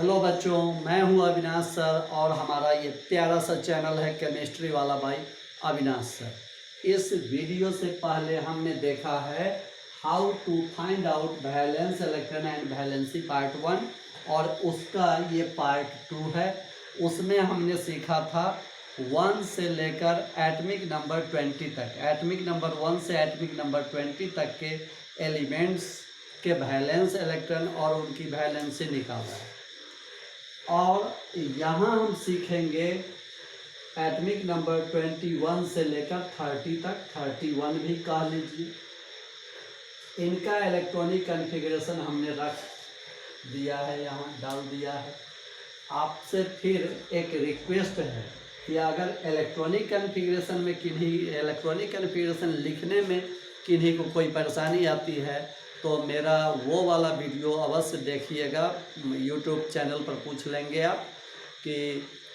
Hello बच्चों, मैं हूं अविनाश सर और हमारा ये प्यारा सा चैनल है केमिस्ट्री वाला भाई अविनाश सर। इस वीडियो से पहले हमने देखा है how to find out valence electron and valency part 1 और उसका ये पार्ट 2 है। उसमें हमने सीखा था 1 से लेकर एटमिक नंबर 20 तक, एटमिक नंबर 1 से एटमिक नंबर 20 तक के एलिमेंट्स के वैलेंस इलेक्ट्रॉन और उनकी वैलेंसी निकाला है। और यहाँ हम सीखेंगे एटमिक नंबर 21 से लेकर 30 तक, 31 भी कह लीजिए। इनका इलेक्ट्रॉनिक कॉन्फ़िगरेशन हमने रख दिया है, यहाँ डाल दिया है। आपसे फिर एक रिक्वेस्ट है कि अगर इलेक्ट्रॉनिक कॉन्फ़िगरेशन में इलेक्ट्रॉनिक कॉन्फ़िगरेशन लिखने में किन्हीं को कोई परेशानी आती है तो मेरा वो वाला वीडियो अवश्य देखिएगा। यूट्यूब चैनल पर पूछ लेंगे आप कि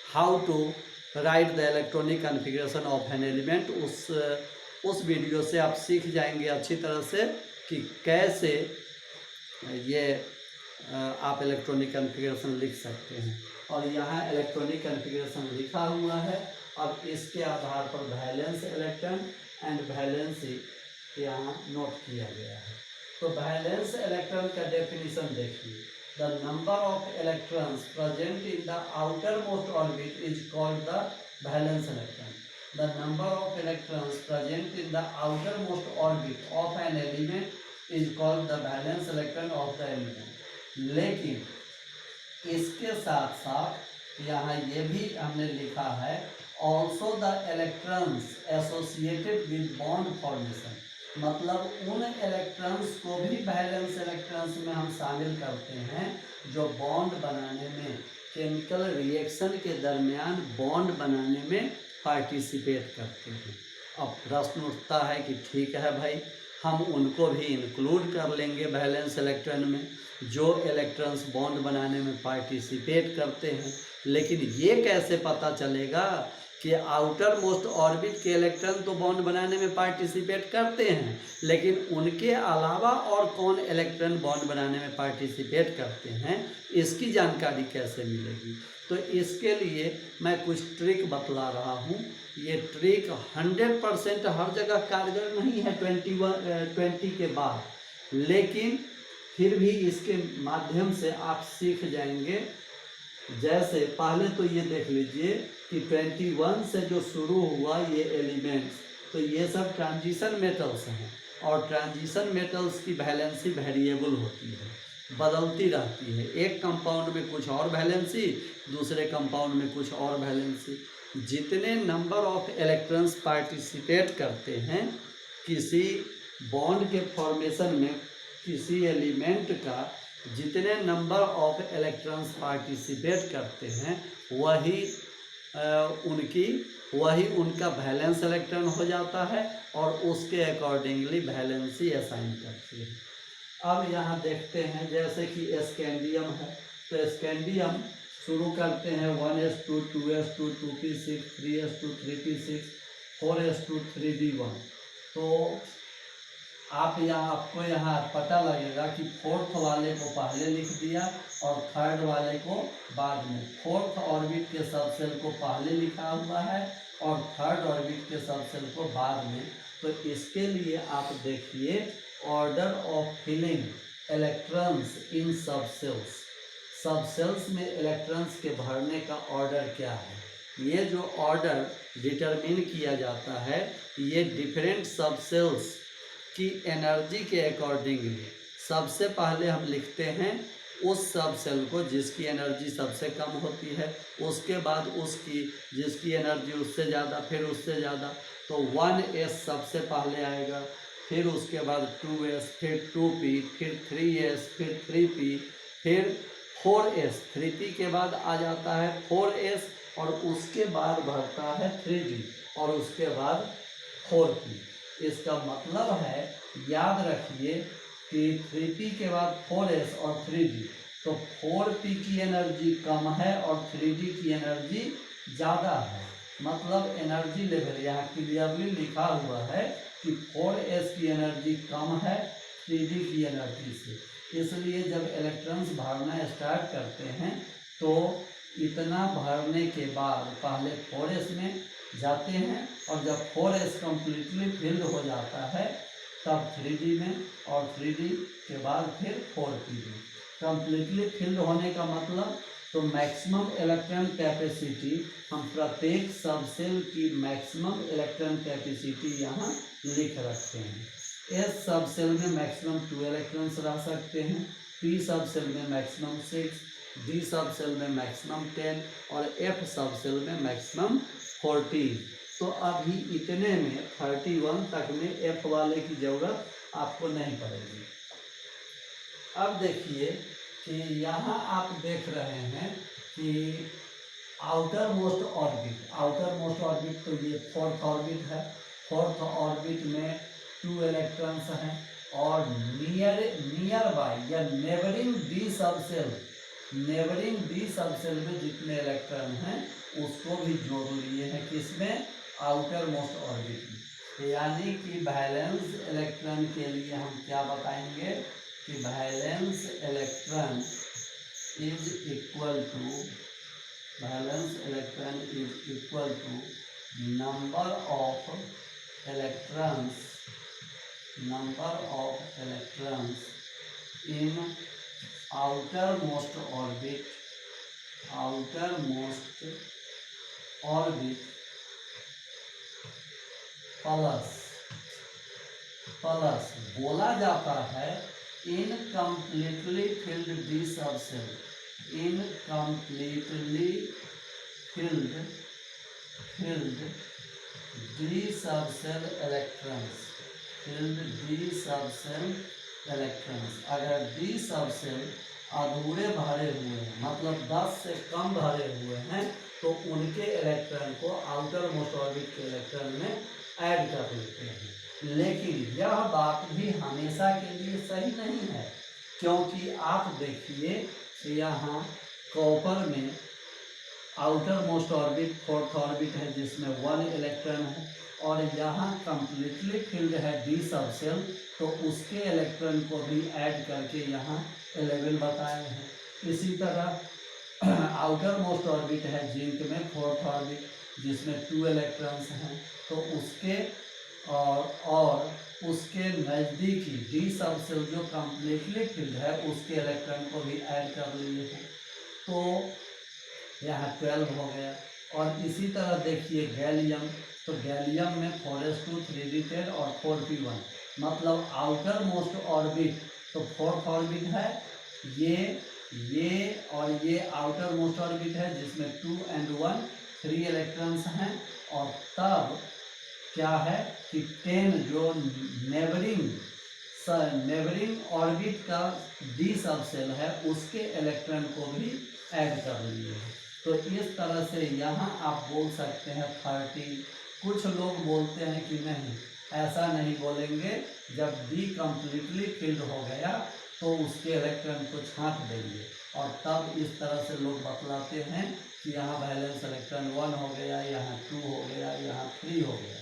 how to write the electronic configuration of an element. उस वीडियो से आप सीख जाएंगे अच्छी तरह से कि कैसे ये आप इलेक्ट्रॉनिक कॉन्फ़िगरेशन लिख सकते हैं। और यहाँ इलेक्ट्रॉनिक कॉन्फ़िगरेशन लिखा हुआ है। अब इसके आधार पर वैलेंस इलेक्ट्रॉन एंड वैलेंसी यहाँ नोट किया गया है। तो वैलेंस इलेक्ट्रॉन का डेफिनेशन देखिए, the number of electrons present in the outer most orbit is called the valence electron. The number of electrons present in the outer most orbit of an element is called the valence electron of the element. लेकिन इसके साथ साथ यहाँ ये भी हमने लिखा है also the electrons associated with bond formation, मतलब उन इलेक्ट्रॉन्स को भी वैलेंस इलेक्ट्रॉन्स में हम शामिल करते हैं जो बॉन्ड बनाने में, केमिकल रिएक्शन के दरमियान बॉन्ड बनाने में पार्टिसिपेट करते हैं। अब प्रश्न उठता है कि ठीक है भाई, हम उनको भी इंक्लूड कर लेंगे वैलेंस इलेक्ट्रॉन में जो इलेक्ट्रॉन्स बॉन्ड बनाने में पार्टिसिपेट करते हैं, लेकिन ये कैसे पता चलेगा कि आउटर मोस्ट ऑर्बिट के इलेक्ट्रॉन तो बॉन्ड बनाने में पार्टिसिपेट करते हैं, लेकिन उनके अलावा और कौन इलेक्ट्रॉन बॉन्ड बनाने में पार्टिसिपेट करते हैं, इसकी जानकारी कैसे मिलेगी? तो इसके लिए मैं कुछ ट्रिक बतला रहा हूँ। ये ट्रिक 100% हर जगह कारगर नहीं है 20 के बाद, लेकिन फिर भी इसके माध्यम से आप सीख जाएंगे। जैसे पहले तो ये देख लीजिए कि 21 से जो शुरू हुआ ये एलिमेंट्स, तो ये सब ट्रांजिशन मेटल्स हैं और ट्रांजिशन मेटल्स की वैलेंसी वेरिएबल होती है, बदलती रहती है। एक कंपाउंड में कुछ और वैलेंसी, दूसरे कंपाउंड में कुछ और वैलेंसी। जितने नंबर ऑफ इलेक्ट्रॉन्स पार्टिसिपेट करते हैं किसी बॉन्ड के फॉर्मेशन में, किसी एलिमेंट का जितने नंबर ऑफ इलेक्ट्रॉन्स पार्टिसिपेट करते हैं वही उनका वैलेंस इलेक्ट्रॉन हो जाता है और उसके अकॉर्डिंगली वैलेंसी असाइन करती है। अब यहाँ देखते हैं जैसे कि स्कैंडियम है, तो स्कैंडियम शुरू करते हैं 1s2 2s2 2p6 3s2 3p6 4s2 3d1। तो आपको यहाँ पता लगेगा कि फोर्थ वाले को पहले लिख दिया और थर्ड वाले को बाद में। फोर्थ ऑर्बिट के सब सेल को पहले लिखा हुआ है और थर्ड ऑर्बिट के सब सेल को बाद में। तो इसके लिए आप देखिए order of filling electrons in subshells. सब सेल्स में इलेक्ट्रॉन्स के भरने का ऑर्डर क्या है, ये जो ऑर्डर डिटरमिन किया जाता है ये डिफरेंट सब सेल्स की एनर्जी के अकॉर्डिंगली। सबसे पहले हम लिखते हैं उस सब सेल को जिसकी एनर्जी सबसे कम होती है, उसके बाद उसकी जिसकी एनर्जी उससे ज़्यादा, फिर उससे ज़्यादा। तो 1s सबसे पहले आएगा, फिर उसके बाद 2s, फिर 2p, फिर 3s, फिर 3p, फिर 4s। 3p के बाद आ जाता है 4s और उसके बाद बढ़ता है 3d और उसके बाद 4p। इसका मतलब है, याद रखिए कि 3p के बाद 4s और 3d, तो 4p की एनर्जी कम है और 3d की एनर्जी ज़्यादा है। मतलब एनर्जी लेवल यहाँ क्लियरली लिखा हुआ है कि 4s की एनर्जी कम है 3d की एनर्जी से। इसलिए जब इलेक्ट्रॉन्स भरना स्टार्ट करते हैं तो इतना भरने के बाद पहले 4s में जाते हैं, और जब 4s कम्प्लीटली फिल्ड हो जाता है तब 3d में, और 3d के बाद फिर 4p में। कम्प्लीटली फिल्ड होने का मतलब तो मैक्सिमम इलेक्ट्रॉन कैपेसिटी, हम प्रत्येक सबसेल की मैक्सिमम इलेक्ट्रॉन कैपेसिटी यहाँ लिख रखते हैं। एस सब सेल में मैक्सिमम 2 इलेक्ट्रॉन्स रह सकते हैं, पी सब सेल में मैक्सिमम 6, डी सब सेल में मैक्सिमम 10 और एफ सब सेल में मैक्सिमम 14। तो अभी इतने में 31 तक में एफ वाले की ज़रूरत आपको नहीं पड़ेगी। अब देखिए कि यहाँ आप देख रहे हैं कि आउटर मोस्ट ऑर्बिट तो ये 4th ऑर्बिट है। 4th ऑर्बिट में 2 इलेक्ट्रॉन्स हैं, और नियर बाय या नेबरिंग डी सबसेल में जितने इलेक्ट्रॉन हैं उसको भी जोड़ लिए हैं, किसमें, आउटर मोस्ट ऑर्बिट में। यानी कि वैलेंस इलेक्ट्रॉन के लिए हम क्या बताएंगे कि valence electron is equal to number of electrons in outermost orbit plus बोला जाता है incompletely filled d subshell, incompletely filled d subshell electrons, अगर डी सबसेल अधूरे भरे हुए हैं, मतलब 10 से कम भरे हुए हैं, तो उनके इलेक्ट्रॉन को आउटर मोस्ट ऑर्बिट के इलेक्ट्रॉन में ऐड कर लेते हैं। लेकिन यह बात भी हमेशा के लिए सही नहीं है, क्योंकि आप देखिए यहाँ कॉपर में outer most orbit 4th orbit है जिसमें 1 इलेक्ट्रॉन है, और यहाँ कम्प्लीटली फिल्ड है डी सबसेल, तो उसके इलेक्ट्रॉन को भी ऐड करके यहाँ 11 बताए हैं। इसी तरह आउटर मोस्ट ऑर्बिट है जिंक में 4th ऑर्बिट जिसमें 2 इलेक्ट्रॉन्स हैं, तो उसके और उसके नज़दीकी डी सबसेल जो कम्प्लीटली फिल्ड है उसके इलेक्ट्रॉन को भी ऐड कर लिए हैं, तो यहाँ 12 हो गया। और इसी तरह देखिए गैलियम, तो गैलियम में 4s2 3d10 और 4p1, मतलब आउटर मोस्ट ऑर्बिट तो 4th ऑर्बिट है, ये और ये आउटर मोस्ट ऑर्बिट है जिसमें 2 and 1 3 इलेक्ट्रॉन्स हैं, और तब क्या है कि 10 जो नेबरिंग ऑर्बिट का डी सबसेल है उसके इलेक्ट्रॉन को भी ऐड कर लिए हैं। तो इस तरह से यहाँ आप बोल सकते हैं 30। कुछ लोग बोलते हैं कि नहीं, ऐसा नहीं बोलेंगे, जब डी कम्प्लीटली फिल्ड हो गया तो उसके इलेक्ट्रॉन को छांट देंगे, और तब इस तरह से लोग बतलाते हैं कि यहाँ वैलेंस इलेक्ट्रॉन 1 हो गया, यहाँ 2 हो गया, यहाँ 3 हो गया।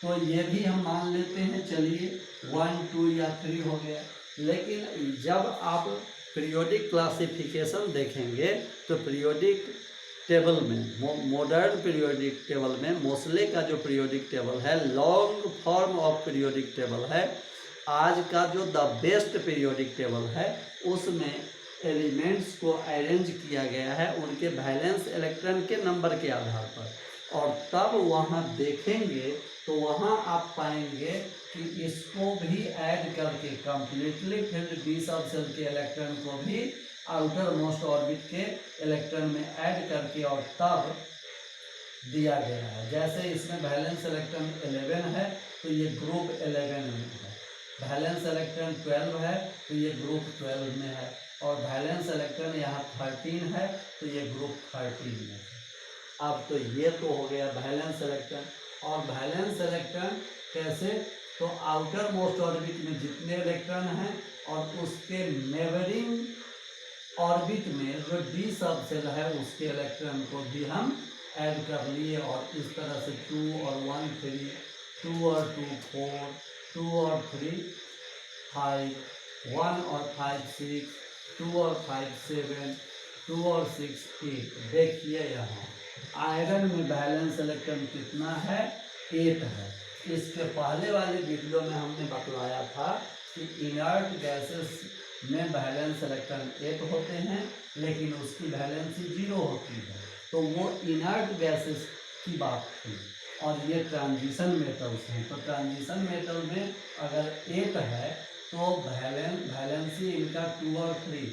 तो ये भी हम मान लेते हैं, चलिए 1 2 या 3 हो गया। लेकिन जब आप पीरियोडिक क्लासिफिकेशन देखेंगे तो पीरियोडिक टेबल में, मॉडर्न पीरियोडिक टेबल में मोसले का जो पीरियोडिक टेबल है, long form of periodic table है, आज का जो द बेस्ट पीरियोडिक टेबल है, उसमें एलिमेंट्स को अरेंज किया गया है उनके वैलेंस इलेक्ट्रॉन के नंबर के आधार पर, और तब वहाँ देखेंगे तो वहाँ आप पाएंगे कि इसको भी ऐड करके कम्प्लीटली फिल्ड डी सबसेल के इलेक्ट्रॉन को भी आउटर मोस्ट ऑर्बिट के इलेक्ट्रॉन में ऐड करके और तब दिया गया है। जैसे इसमें वैलेंस इलेक्ट्रॉन 11 है तो ये ग्रुप 11 में है, वैलेंस इलेक्ट्रॉन 12 है तो ये ग्रुप 12 में है, और वैलेंस इलेक्ट्रॉन यहाँ 13 है तो ये ग्रुप 13 में है। अब तो ये तो हो गया वैलेंस इलेक्ट्रॉन। और वैलेंस इलेक्ट्रॉन कैसे, तो आउटर मोस्ट ऑर्बिट में जितने इलेक्ट्रॉन हैं और उसके नेबरिंग ऑर्बिट में जो डी सबसेल है उसके इलेक्ट्रॉन को भी हम ऐड कर लिए, और इस तरह से 2 और 1 3, 2 और 2 4, 2 और 3 5, 1 और 5 6, 2 और 5 7, 2 और 6 8। देखिए यहाँ आयरन में वैलेंस इलेक्ट्रॉन कितना है, 8 है। इसके पहले वाले वीडियो में हमने बतलाया था कि इनर्ट गैसेस में वैलेंस इलेक्ट्रॉन 8 होते हैं, लेकिन उसकी वैलेंसी 0 होती है। तो वो इनर्ट गैसेस की बात थी। और ये ट्रांजिशन मेटल्स हैं, तो ट्रांजिशन मेटल में अगर 8 है तो वैलेंसी इनका 2 और 3,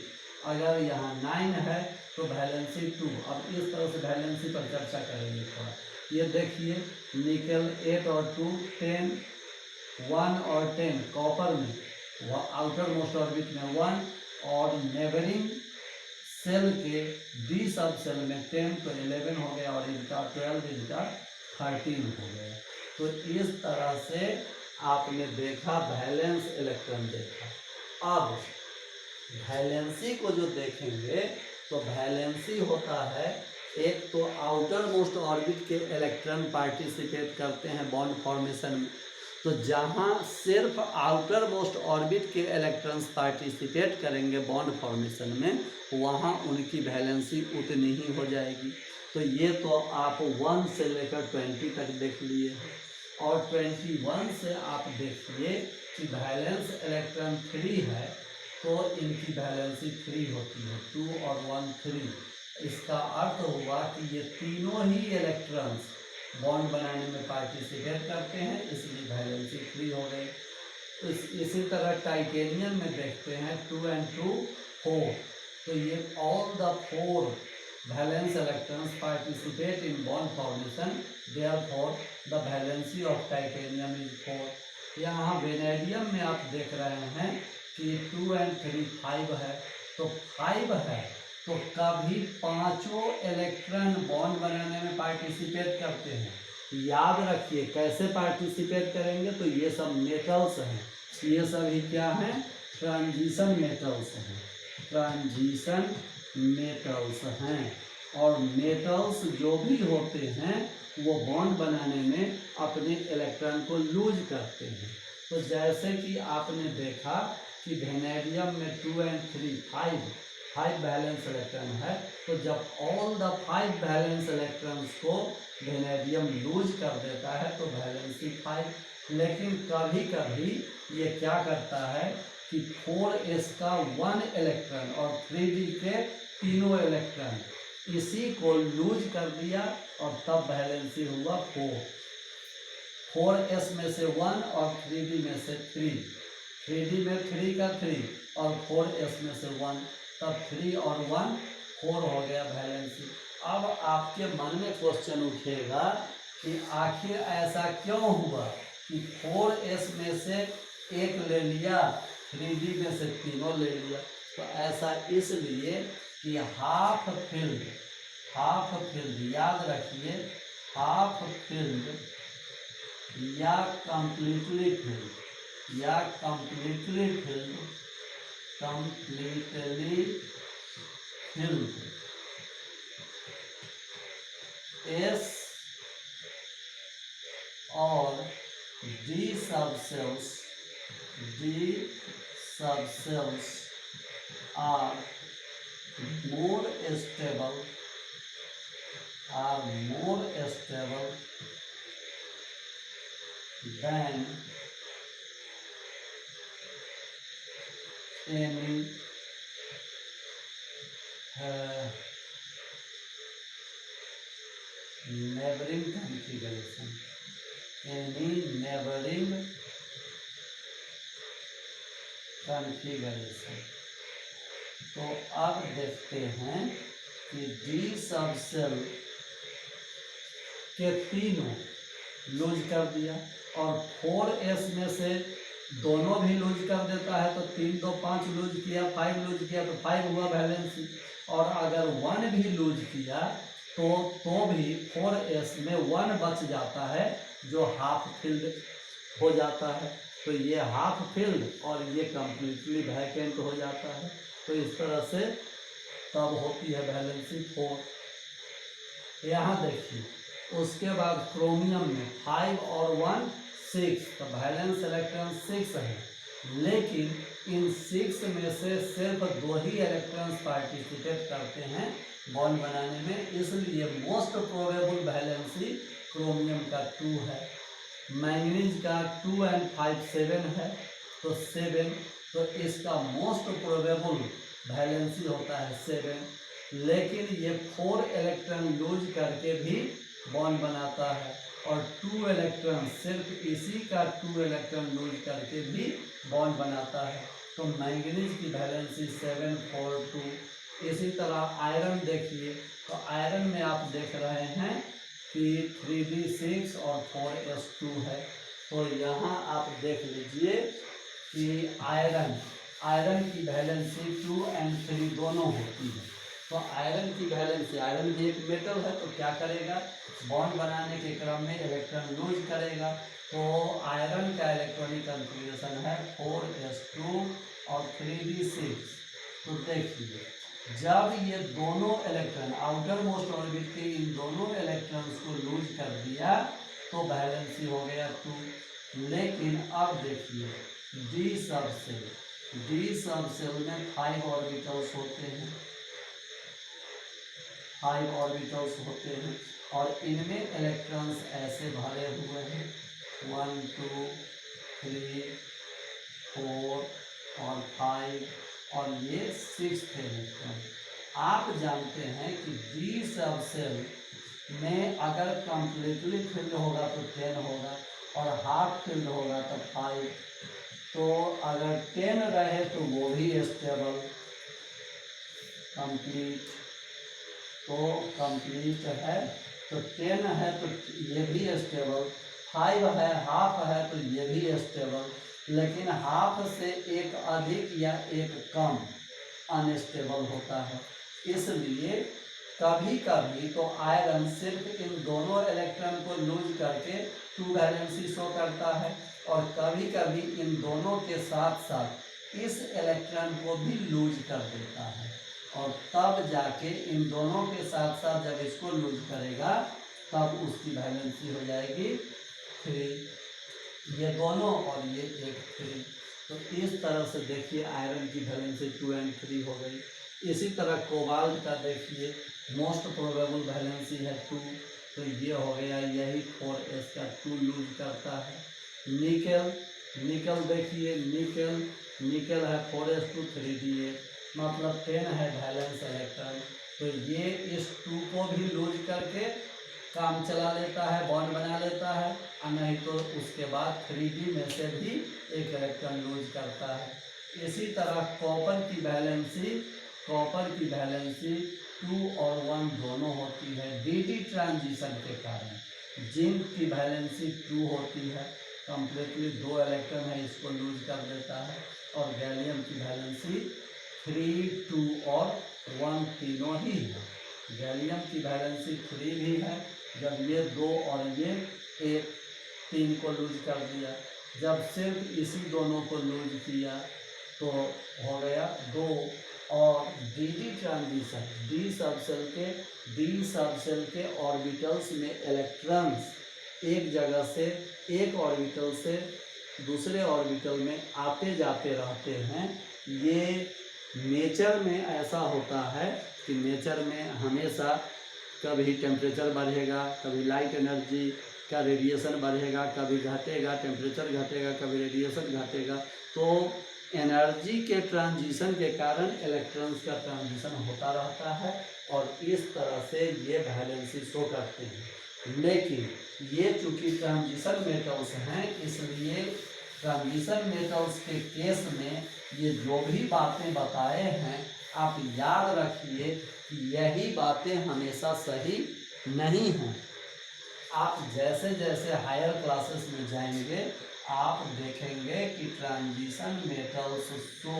अगर यहाँ 9 है तो वैलेंसी 2। अब इस तरह से वैलेंसी पर चर्चा करेंगे थोड़ा। ये देखिए निकल 8 और 2 10, 1 और 10 कॉपर में, वह आउटर मोस्ट ऑर्बिट में 1, और नेबरिंग सेल के डी सब सेल में 10 तो 11 हो गया, और इनका 12, इनका 13 हो गया। तो इस तरह से आपने देखा वैलेंस इलेक्ट्रॉन देखा। अब वैलेंसी को जो देखेंगे तो वैलेंसी होता है, एक तो आउटर मोस्ट ऑर्बिट के इलेक्ट्रॉन पार्टिसिपेट करते हैं बॉन्ड फॉर्मेशन में। तो जहाँ सिर्फ आउटर मोस्ट ऑर्बिट के इलेक्ट्रॉन्स पार्टिसिपेट करेंगे बॉन्ड फॉर्मेशन में, वहाँ उनकी वैलेंसी उतनी ही हो जाएगी। तो ये तो आप 1 से लेकर 20 तक देख लिए, और 21 से आप देखिए कि वैलेंस इलेक्ट्रॉन 3 है, तो इनकी वैलेंसी 3 होती है, 2 और 1 3। इसका अर्थ हुआ कि ये तीनों ही इलेक्ट्रॉन्स बॉन्ड बनाने में पार्टिसिपेट करते हैं, इसलिए वैलेंसी 3 हो गई। इसी तरह टाइटेनियम में देखते हैं 2 and 2 4, तो ये all the 4 valence electrons participate in bond formation, therefore the valency of titanium is 4। यहाँ वेनेडियम में आप देख रहे हैं कि 2 and 3 5 है, तो 5 है तो कभी पांचों इलेक्ट्रॉन बॉन्ड बनाने में पार्टिसिपेट करते हैं। याद रखिए कैसे पार्टिसिपेट करेंगे, तो ये सब मेटल्स हैं, ये सभी क्या हैं, ट्रांजिशन मेटल्स हैं, ट्रांजिशन मेटल्स हैं। और मेटल्स जो भी होते हैं वो बॉन्ड बनाने में अपने इलेक्ट्रॉन को लूज करते हैं। तो जैसे कि आपने देखा कि वेनेडियम में 2 and 3 5 वैलेंस इलेक्ट्रॉन है, तो जब ऑल द 5 वैलेंस इलेक्ट्रॉन्स को वेनेडियम लूज कर देता है तो वैलेंसी 5। लेकिन कभी कभी ये क्या करता है कि 4s का 1 इलेक्ट्रॉन और 3d के तीनों इलेक्ट्रॉन इसी को लूज कर दिया, और तब वैलेंसी हुआ 4। 4s में से 1 और 3d में से 3, 3d में 3 का 3 और 4s में से 1, तब 3 और 1 4 हो गया वैलेंसी। अब आपके मन में क्वेश्चन उठेगा कि आखिर ऐसा क्यों हुआ कि 4s में से 1 ले लिया, 3d में से तीनों ले लिया। तो ऐसा इसलिए कि हाफ फील्ड याद रखिए, हाफ फील्ड या कंप्लीटली फील्ड एस और D subcells are more stable than any neighboring configuration, तो अब देखते हैं कि डी सब सेल के तीनों लूज कर दिया, और 4s में से दोनों भी लूज कर देता है, तो 3 तो 5 लूज किया, 5 लूज किया तो 5 हुआ वैलेंसी। और अगर 1 भी लूज किया तो भी 4s में 1 बच जाता है, जो हाफ फील्ड हो जाता है। तो ये हाफ फील्ड और ये कम्प्लीटली वैकेंट हो जाता है। तो इस तरह से तब होती है वैलेंसी 4। यहाँ देखिए, उसके बाद क्रोमियम में 5 और 1 6, तो वैलेंस इलेक्ट्रॉन 6 है, लेकिन इन 6 में से सिर्फ 2 ही इलेक्ट्रॉन्स पार्टिसिपेट करते हैं बॉन्ड बनाने में, इसलिए मोस्ट प्रोबेबल वैलेंसी क्रोमियम का 2 है। मैंगनीज का 2 and 5 7 है, तो 7, तो इसका मोस्ट प्रोबेबल वैलेंसी होता है 7। लेकिन ये 4 इलेक्ट्रॉन लूज करके भी बॉन्ड बनाता है और 2 इलेक्ट्रॉन, सिर्फ इसी का 2 इलेक्ट्रॉन लूज करके भी बॉन्ड बनाता है। तो मैंगनीज की वैलेंसी 7 4 2। इसी तरह आयरन देखिए, तो आयरन में आप देख रहे हैं कि 3d6 और 4s2 है। तो यहाँ आप देख लीजिए कि आयरन की वैलेंसी 2 and 3 दोनों होती है। तो आयरन की वैलेंसी, आयरन भी एक मेटल है, तो क्या करेगा, बॉन्ड बनाने के क्रम में इलेक्ट्रॉन लूज करेगा। तो आयरन का इलेक्ट्रॉनिक कॉन्फ़िगरेशन है 4s2 और 3d6। तो देखिए, जब ये दोनों इलेक्ट्रॉन आउटर मोस्ट ऑर्बिट के इन दोनों इलेक्ट्रॉन्स को लूज कर दिया तो वैलेंसी हो गया 2। लेकिन अब देखिए डी सबसेल में 5 ऑर्बिटल्स होते हैं, 5 ऑर्बिटल्स होते हैं और इनमें इलेक्ट्रॉन्स ऐसे भरे हुए हैं 1 2 3 4 और 5 और ये 6th इलेक्ट्रॉन। आप जानते हैं कि डी सबसेल में अगर कंप्लीटली फिल्ड होगा तो 10 होगा और हाफ फिल्ड होगा तो 5। तो अगर 10 रहे तो वो भी स्टेबल, कंप्लीट, तो कंप्लीट है, तो 10 है तो ये भी स्टेबल, 5 है, हाफ है तो ये भी स्टेबल। लेकिन हाफ से एक अधिक या एक कम अनस्टेबल होता है। इसलिए कभी कभी तो आयरन सिर्फ इन दोनों इलेक्ट्रॉन को लूज करके 2 वैलेंसी शो करता है और कभी कभी इन दोनों के साथ साथ इस इलेक्ट्रॉन को भी लूज कर देता है और तब जाके इन दोनों के साथ साथ जब इसको लूज करेगा तब उसकी वैलेंसी हो जाएगी 3। ये दोनों और ये एक 3। तो इस तरह से देखिए आयरन की वैलेंसी 2 and 3 हो गई। इसी तरह कोबाल्ट का देखिए, मोस्ट प्रोबेबल वैलेंसी है 2, तो ये हो गया, यही 4s का 2 लूज करता है। निकल देखिए, निकल है 4s2 3d8, मतलब 10 है वैलेंस इलेक्ट्रॉन, तो ये इस 2 को भी लूज करके काम चला लेता है, बॉन्ड बना लेता है, और नहीं तो उसके बाद 3d में से भी एक इलेक्ट्रॉन लूज करता है। इसी तरह कॉपर की वैलेंसी 2 और 1 दोनों होती है dd ट्रांजिशन के कारण। जिंक की वैलेंसी 2 होती है, कंप्लीटली 2 इलेक्ट्रॉन है, इसको लूज कर देता है। और गैलियम की वैलेंसी 3 2 और 1 तीनों ही है। गैलियम की वैलेंसी 3 भी है, जब ये 2 और ये 1 3 को लूज कर दिया। जब सिर्फ इसी दोनों को लूज किया तो हो गया 2। और डी ट्रांजिशन, डी सबसेल के ऑर्बिटल्स में इलेक्ट्रॉन्स एक जगह से एक ऑर्बिटल से दूसरे ऑर्बिटल में आते जाते रहते हैं। ये नेचर में ऐसा होता है कि नेचर में हमेशा कभी टेम्परेचर बढ़ेगा, कभी लाइट एनर्जी का रेडिएशन बढ़ेगा, कभी घटेगा, टेम्परेचर घटेगा, कभी रेडिएशन घटेगा। तो एनर्जी के ट्रांजिशन के कारण इलेक्ट्रॉन्स का ट्रांजिशन होता रहता है और इस तरह से ये वैलेंसी शो करते हैं। लेकिन ये चूँकि ट्रांजिशन मेटल्स हैं, इसलिए ट्रांजिशन मेटल्स के केस में ये जो भी बातें बताए हैं आप याद रखिए कि यही बातें हमेशा सही नहीं हैं। आप जैसे जैसे हायर क्लासेस में जाएंगे आप देखेंगे कि transition metals show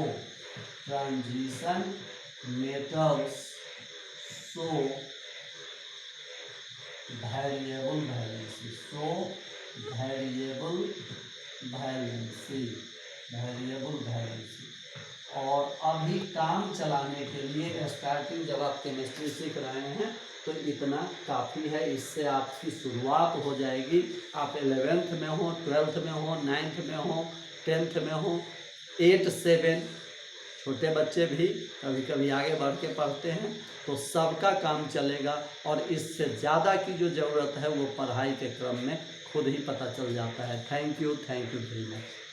variable valency. और अभी काम चलाने के लिए स्टार्टिंग जब आप केमिस्ट्री सीख रहे हैं तो इतना काफ़ी है, इससे आपकी शुरुआत हो जाएगी। आप 11th में हो, 12th में हो, 9th में हो, 10th में हो, 8 7, छोटे बच्चे भी कभी कभी आगे बढ़ के पढ़ते हैं, तो सबका काम चलेगा। और इससे ज़्यादा की जो ज़रूरत है वो पढ़ाई के क्रम में खुद ही पता चल जाता है। Thank you very much.